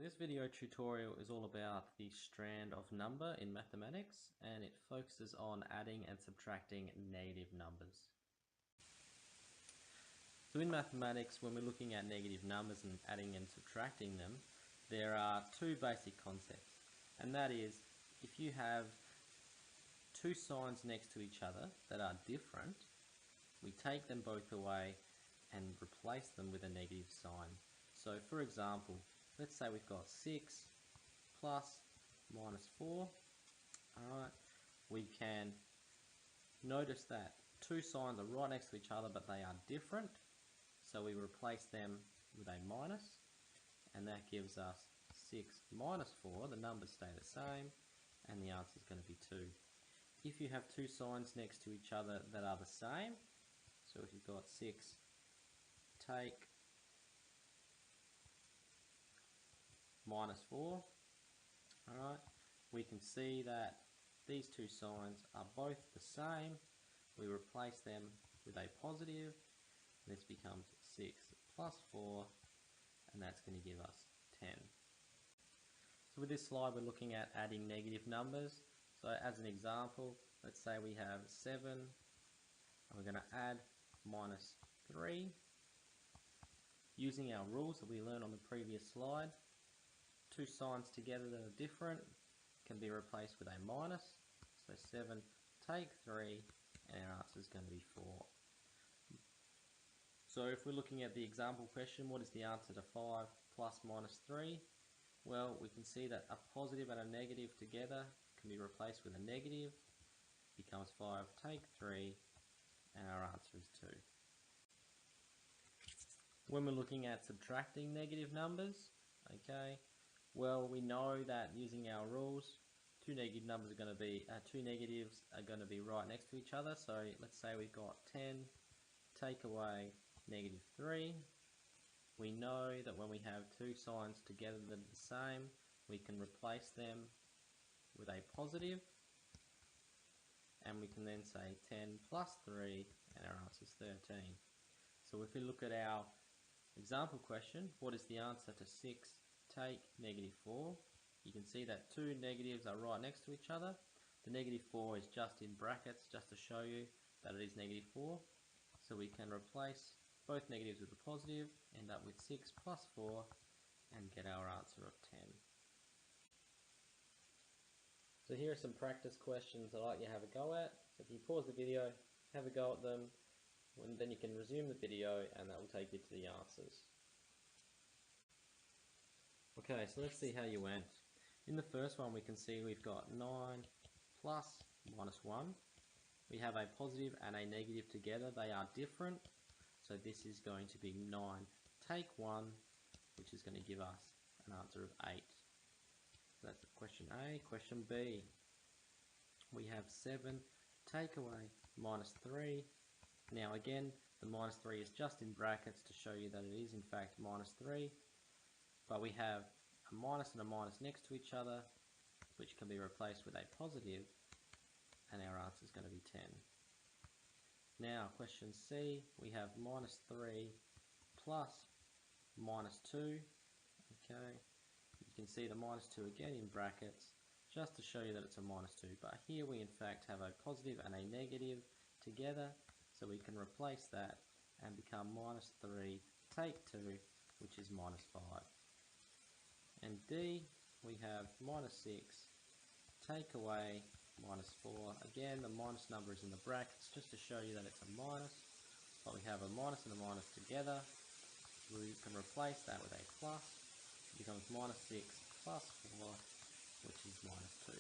This video tutorial is all about the strand of number in mathematics, and it focuses on adding and subtracting negative numbers. So in mathematics, when we're looking at negative numbers and adding and subtracting them, there are two basic concepts, and that is if you have two signs next to each other that are different, we take them both away and replace them with a negative sign. So for example, let's say we've got 6 plus minus 4. Alright, we can notice that two signs are right next to each other but they are different, so we replace them with a minus, and that gives us 6 minus 4. The numbers stay the same and the answer is going to be 2. If you have two signs next to each other that are the same, so if you've got 6 take minus 4, alright, we can see that these two signs are both the same. We replace them with a positive. This becomes 6 plus 4, and that's going to give us 10. So with this slide, we're looking at adding negative numbers. So as an example, let's say we have 7, and we're going to add minus 3. Using our rules that we learned on the previous slide, two signs together that are different can be replaced with a minus. So 7 take 3, and our answer is going to be 4. So if we're looking at the example question, what is the answer to 5 plus minus 3? Well, we can see that a positive and a negative together can be replaced with a negative. Becomes 5 take 3, and our answer is 2. When we're looking at subtracting negative numbers, okay, well, we know that using our rules, two negatives are going to be right next to each other. So let's say we've got 10 take away negative 3. We know that when we have two signs together that are the same, we can replace them with a positive, and we can then say 10 plus 3, and our answer is 13. So if we look at our example question, what is the answer to 6 take negative 4? You can see that two negatives are right next to each other. The negative 4 is just in brackets just to show you that it is negative 4. So we can replace both negatives with a positive, end up with 6 plus 4, and get our answer of 10. So here are some practice questions I'd like you to have a go at. So if you pause the video, have a go at them, and then you can resume the video and that will take you to the answers. Okay, so let's see how you went. In the first one we can see we've got 9 plus minus 1. We have a positive and a negative together. They are different. So this is going to be 9 take 1, which is going to give us an answer of 8. So that's question A. Question B. We have 7 take away minus 3. Now again, the minus 3 is just in brackets to show you that it is in fact minus 3. But we have a minus and a minus next to each other, which can be replaced with a positive, and our answer is going to be 10. Now question C, we have minus 3 plus minus 2. Okay, you can see the minus 2 again in brackets just to show you that it's a minus 2, but here we in fact have a positive and a negative together, so we can replace that and become minus 3 take 2, which is minus 5. And D, we have minus 6 take away minus 4. Again, the minus number is in the brackets just to show you that it's a minus, but we have a minus and a minus together. We can replace that with a plus. It becomes minus 6 plus 4, which is minus 2.